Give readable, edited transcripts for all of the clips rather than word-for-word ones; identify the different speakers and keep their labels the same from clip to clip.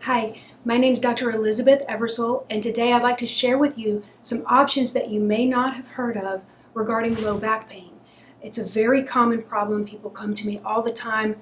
Speaker 1: Hi, my name is Dr. Elizabeth Eversole, and today I'd like to share with you some options that you may not have heard of regarding low back pain. It's a very common problem. People come to me all the time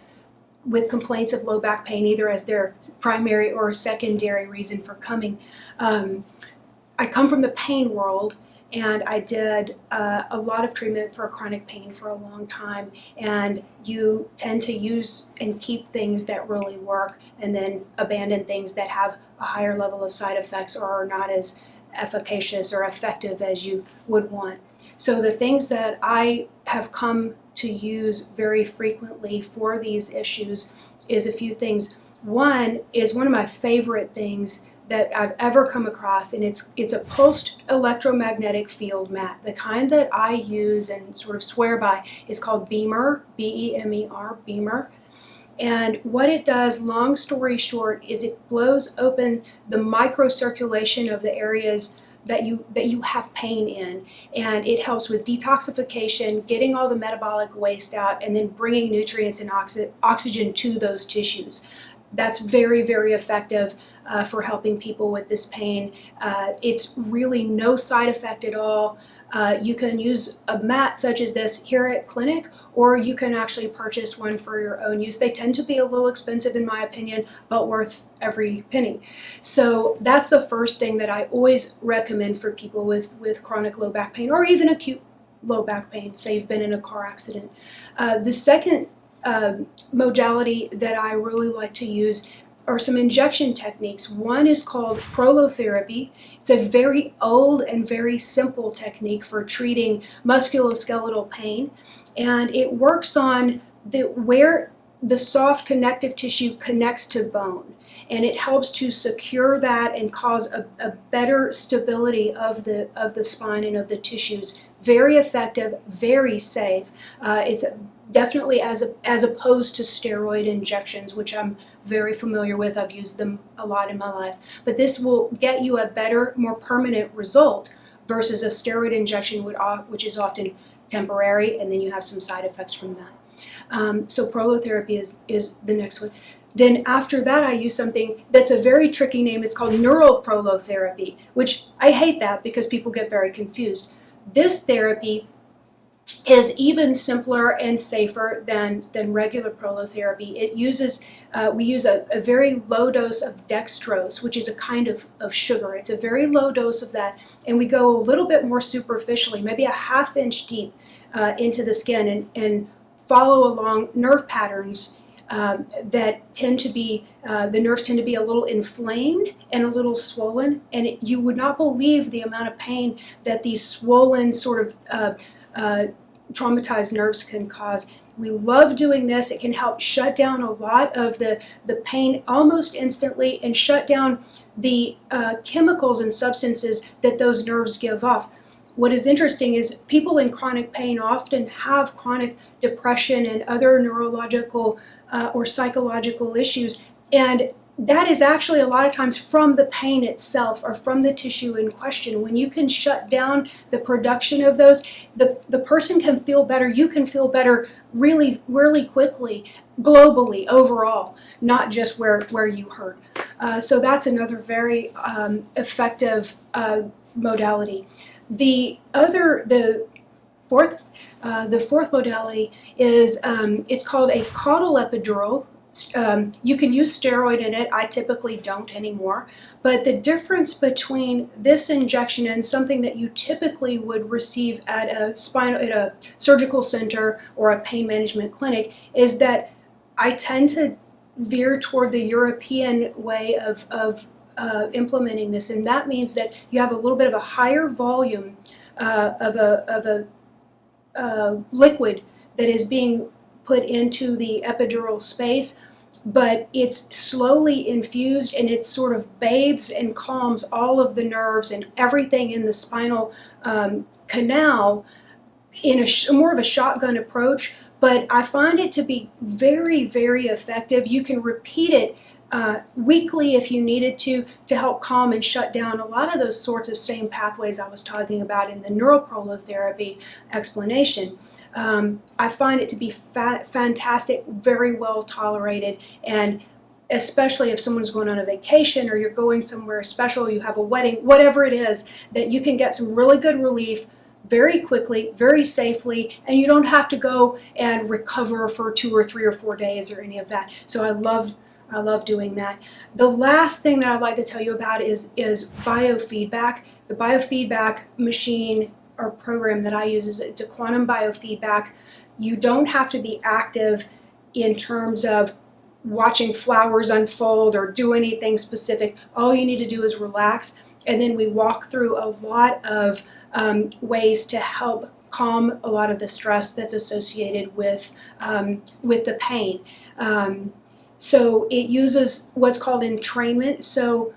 Speaker 1: with complaints of low back pain, either as their primary or secondary reason for coming. I come from the pain world, and I did a lot of treatment for chronic pain for a long time, and you tend to use and keep things that really work and then abandon things that have a higher level of side effects or are not as efficacious or effective as you would want. So the things that I have come to use very frequently for these issues is a few things. One is one of my favorite things that I've ever come across, and it's a pulsed electromagnetic field mat. The kind that I use and sort of swear by is called BEMER, B-E-M-E-R, BEMER. And what it does, long story short, is it blows open the microcirculation of the areas that you have pain in, and it helps with detoxification, getting all the metabolic waste out, and then bringing nutrients and oxygen to those tissues. That's very, very effective for helping people with this pain. It's really no side effect at all. You can use a mat such as this here at clinic, or you can actually purchase one for your own use. They tend to be a little expensive in my opinion, but worth every penny. So that's the first thing that I always recommend for people with chronic low back pain, or even acute low back pain, say you've been in a car accident. The second modality that I really like to use are some injection techniques. One is called prolotherapy. It's a very old and very simple technique for treating musculoskeletal pain, and it works on where the soft connective tissue connects to bone, and it helps to secure that and cause a better stability of the spine and of the tissues. Very effective, very safe. It's definitely as opposed to steroid injections, which I'm very familiar with. I've used them a lot in my life. But this will get you a better, more permanent result versus a steroid injection, which is often temporary, and then you have some side effects from that. So prolotherapy is the next one. Then after that, I use something that's a very tricky name. It's called neural prolotherapy, which I hate that because people get very confused. This therapy is even simpler and safer than regular prolotherapy. It uses, we use a very low dose of dextrose, which is a kind of sugar. It's a very low dose of that, and we go a little bit more superficially, maybe a ½ inch deep into the skin, and follow along nerve patterns that tend to be, the nerves tend to be a little inflamed and a little swollen, and you would not believe the amount of pain that these swollen sort of traumatized nerves can cause. We love doing this. It can help shut down a lot of the pain almost instantly and shut down the chemicals and substances that those nerves give off. What is interesting is people in chronic pain often have chronic depression and other neurological or psychological issues, and that is actually a lot of times from the pain itself or from the tissue in question. When you can shut down the production of those, the person can feel better. You can feel better really, really quickly, globally, overall, not just where you hurt. So that's another very effective modality. The fourth modality is it's called a caudal epidural. You can use steroid in it. I typically don't anymore. But the difference between this injection and something that you typically would receive at a surgical center or a pain management clinic is that I tend to veer toward the European way of implementing this, and that means that you have a little bit of a higher volume of a liquid that is being put into the epidural space, but it's slowly infused, and it sort of bathes and calms all of the nerves and everything in the spinal canal in more of a shotgun approach. But I find it to be very, very effective. You can repeat it weekly if you needed to help calm and shut down a lot of those sorts of same pathways I was talking about in the neural prolotherapy explanation. I find it to be fantastic, very well tolerated, and especially if someone's going on a vacation or you're going somewhere special, you have a wedding, whatever it is, that you can get some really good relief very quickly, very safely, and you don't have to go and recover for 2 or 3 or 4 days or any of that. So I love doing that. The last thing that I'd like to tell you about is biofeedback. The biofeedback machine or program that I use it's a quantum biofeedback. You don't have to be active in terms of watching flowers unfold or do anything specific. All you need to do is relax, and then we walk through a lot of ways to help calm a lot of the stress that's associated with the pain. So it uses what's called entrainment. So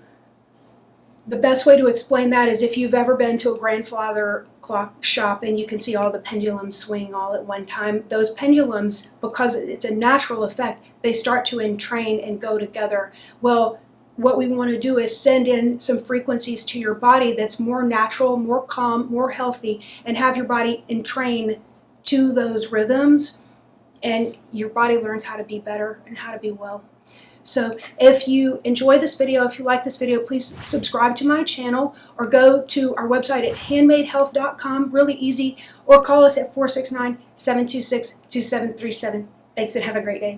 Speaker 1: the best way to explain that is if you've ever been to a grandfather clock shop and you can see all the pendulums swing all at one time, those pendulums, because it's a natural effect, they start to entrain and go together. Well, what we want to do is send in some frequencies to your body that's more natural, more calm, more healthy, and have your body entrain to those rhythms, and your body learns how to be better and how to be well. So if you enjoyed this video, if you like this video, please subscribe to my channel or go to our website at handmadehealth.com, really easy, or call us at 469-726-2737. Thanks and have a great day.